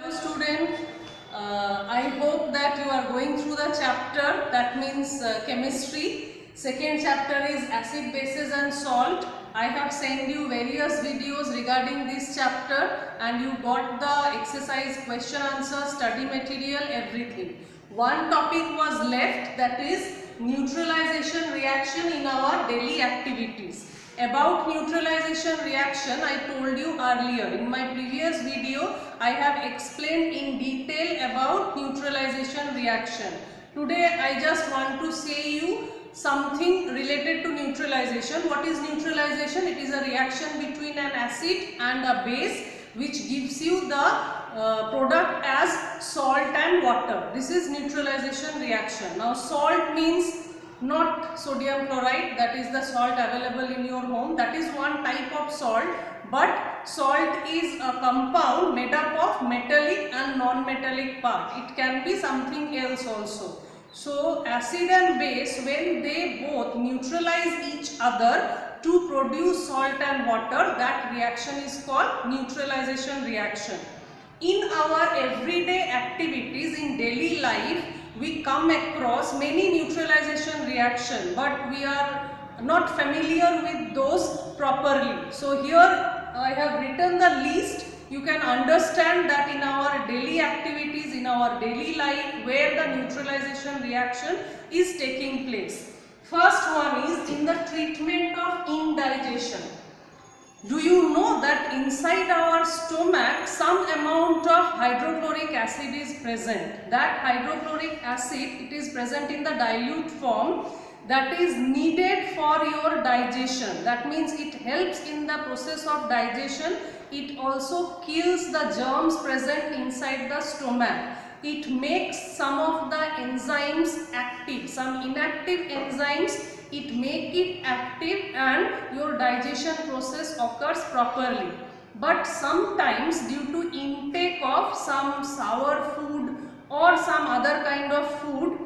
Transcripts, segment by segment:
Hello student, I hope that you are going through the chapter, that means chemistry. Second chapter is acid, bases and salt. I have sent you various videos regarding this chapter and you got the exercise, question answer, study material, everything. One topic was left, that is neutralization reaction in our daily activities. About neutralization reaction, I told you earlier. In my previous video, I have explained in detail about neutralization reaction. Today, I just want to say you something related to neutralization. What is neutralization? It is a reaction between an acid and a base which gives you the product as salt and water. This is neutralization reaction. Now, salt means not sodium chloride, that is the salt available in your home, that is one type of salt, but salt is a compound made up of metallic and non-metallic part. It can be something else also. So acid and base, when they both neutralize each other to produce salt and water, that reaction is called neutralization reaction. In our everyday activities in daily life, we come across many neutralization reactions, but we are not familiar with those properly. So here I have written the list. You can understand that in our daily activities, in our daily life, where the neutralization reaction is taking place. First one is in the treatment of indigestion. Do you know that inside our stomach some amount of hydrochloric acid is present? That hydrochloric acid, it is present in the dilute form, that is needed for your digestion. That means it helps in the process of digestion. It also kills the germs present inside the stomach. It makes some of the enzymes active, some inactive enzymes it make it active and your digestion process occurs properly. But sometimes due to intake of some sour food or some other kind of food,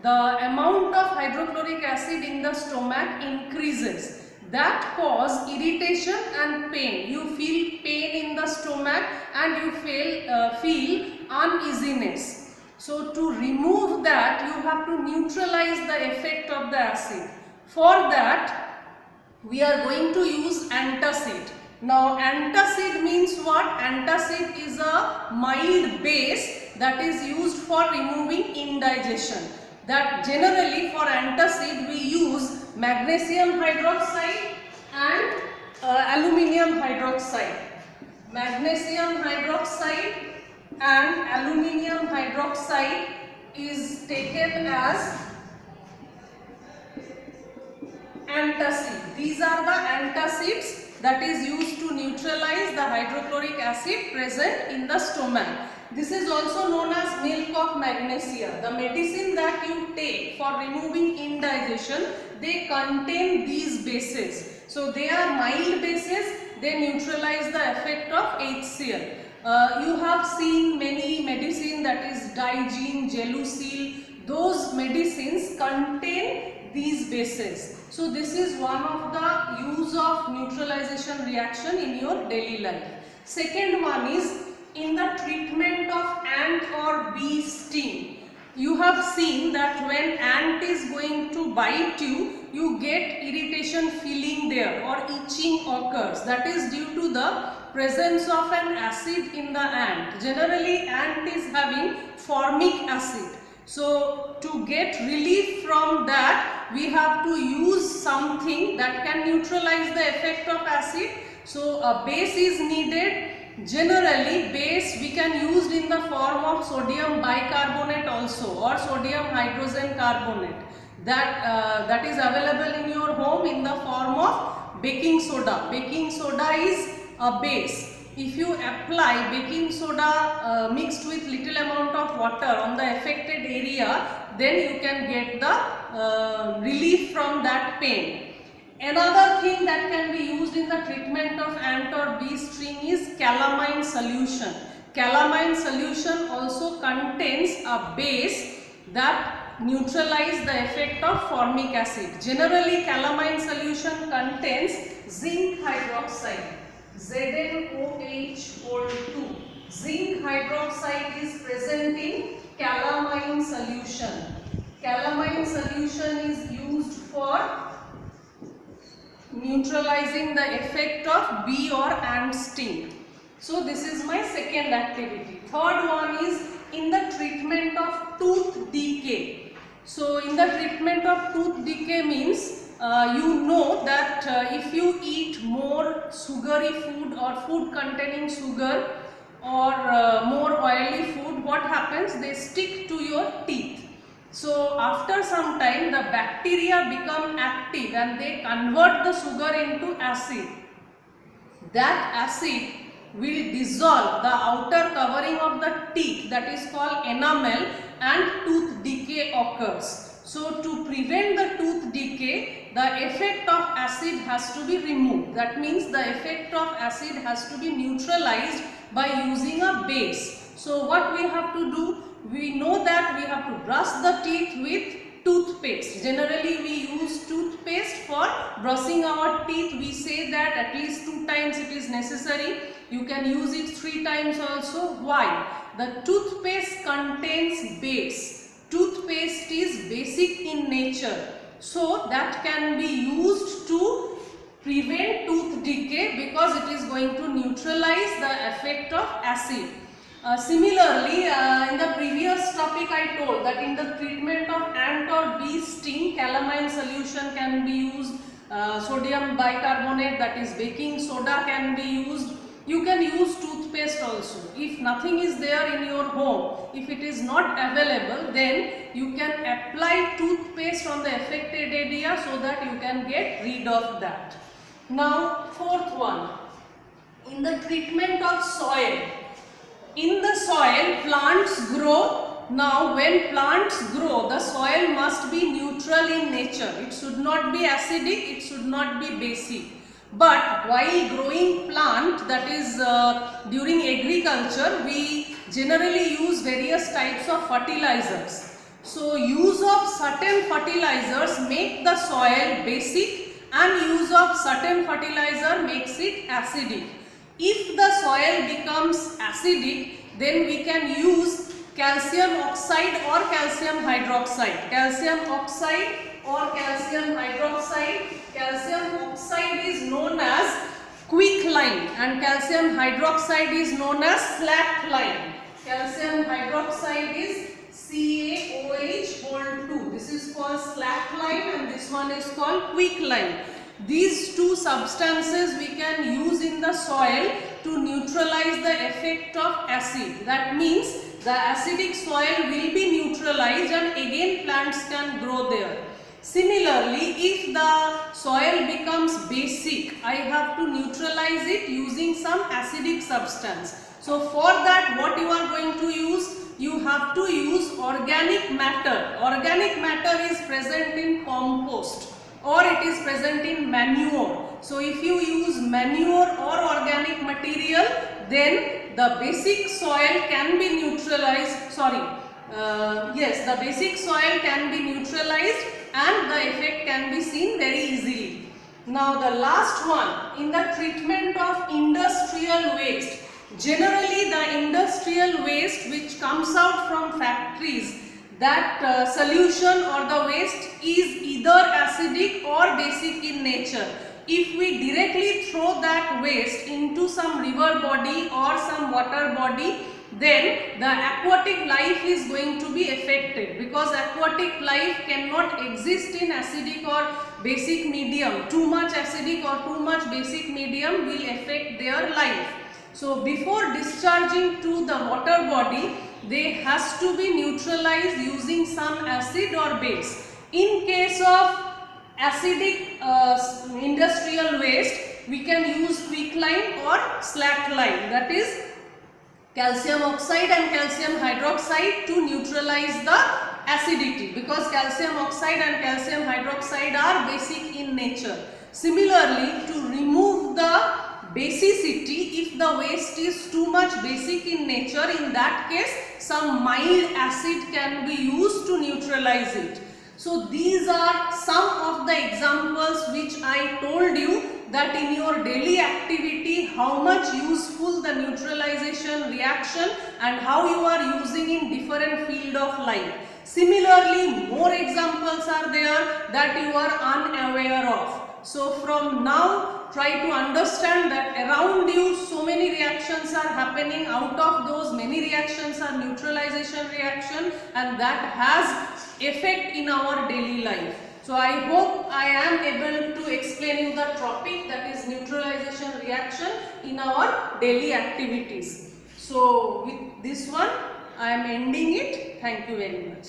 the amount of hydrochloric acid in the stomach increases. That cause irritation and pain. You feel pain in the stomach and you feel uneasiness. So to remove that, you have to neutralize the effect of the acid. For that, we are going to use antacid. Now, antacid means what? Antacid is a mild base that is used for removing indigestion. That generally for antacid we use magnesium hydroxide and aluminium hydroxide. Magnesium hydroxide and aluminium hydroxide is taken as antacid. These are the antacids that is used to neutralize the hydrochloric acid present in the stomach. This is also known as milk of magnesia. The medicine that you take for removing indigestion, they contain these bases. So they are mild bases, they neutralize the effect of HCl. You have seen many medicine, that is Digene, Gelusil, those medicines contain these bases. So this is one of the use of neutralization reaction in your daily life. Second one is in the treatment of ant or bee sting. You have seen that when ant is going to bite you, you get irritation feeling there or itching occurs. That is due to the presence of an acid in the ant. Generally, ant is having formic acid. So to get relief from that, we have to use something that can neutralize the effect of acid. So a base is needed. Generally, base we can use in the form of sodium bicarbonate also or sodium hydrogen carbonate. That is available in your home in the form of baking soda. Baking soda is a base. If you apply baking soda mixed with little amount of water on the affected area, then you can get the relief from that pain. Another thing that can be used in the treatment of ant or bee sting is calamine solution. Calamine solution also contains a base that neutralizes the effect of formic acid. Generally, calamine solution contains zinc hydroxide. ZnOH2. zinc hydroxide is present in calamine solution. Calamine solution is used for neutralizing the effect of bee or ant sting. So this is my second activity. Third one is in the treatment of tooth decay. So in the treatment of tooth decay means you know that if you eat more sugary food or food containing sugar or more oily food, what happens? They stick to your teeth. So after some time the bacteria become active and they convert the sugar into acid. That acid will dissolve the outer covering of the teeth, that is called enamel, and tooth decay occurs. So to prevent the tooth decay, the effect of acid has to be removed. That means the effect of acid has to be neutralized by using a base. So what we have to do? We know that we have to brush the teeth with toothpaste. Generally we use toothpaste for brushing our teeth. We say that at least 2 times it is necessary. You can use it 3 times also. Why? The toothpaste contains base. Toothpaste is basic in nature. So that can be used to prevent tooth decay because it is going to neutralize the effect of acid. Similarly, in the previous topic I told that in the treatment of ant or bee sting, calamine solution can be used, sodium bicarbonate, that is baking soda, can be used. You can use toothpaste also. If nothing is there in your home, if it is not available, then you can apply toothpaste on the affected area so that you can get rid of that. Now, fourth one, in the treatment of soil. In the soil, plants grow. Now, when plants grow, the soil must be neutral in nature. It should not be acidic, it should not be basic. But while growing plant, that is during agriculture, we generally use various types of fertilizers. So, use of certain fertilizers make the soil basic and use of certain fertilizer makes it acidic. If the soil becomes acidic, then we can use calcium oxide or calcium hydroxide. Calcium oxide or calcium hydroxide. Calcium oxide is known as quicklime and calcium hydroxide is known as slackline. Calcium hydroxide is CaOH(2). This is called slackline and this one is called quicklime. These two substances we can use in the soil to neutralize the effect of acid. That means the acidic soil will be neutralized and again plants can grow there. Similarly, if the soil becomes basic, I have to neutralize it using some acidic substance. So for that, what you are going to use? You have to use organic matter. Organic matter is present in compost or it is present in manure. So if you use manure or organic material, then the basic soil can be neutralized. The basic soil can be neutralized and the effect can be seen very easily. Now the last one, in the treatment of industrial waste. Generally the industrial waste which comes out from factories, that solution or the waste is either acidic or basic in nature. If we directly throw that waste into some river body or some water body, then the aquatic life is going to be affected because aquatic life cannot exist in acidic or basic medium. Too much acidic or too much basic medium will affect their life. So before discharging to the water body, they has to be neutralized using some acid or base. In case of acidic industrial waste, we can use quicklime or slackline, that is calcium oxide and calcium hydroxide, to neutralize the acidity because calcium oxide and calcium hydroxide are basic in nature. Similarly, to remove the basicity, if the waste is too much basic in nature, in that case some mild acid can be used to neutralize it. So these are some of the examples which I told you that in your daily activity how much useful the neutralization reaction and how you are using in different field of life. Similarly, more examples are there that you are unaware of. So from now, try to understand that around you so many reactions are happening. Out of those, many reactions are neutralization reaction, and that has effect in our daily life. So I hope I am able to explain you the topic, that is neutralization reaction in our daily activities. So with this one, I am ending it. Thank you very much.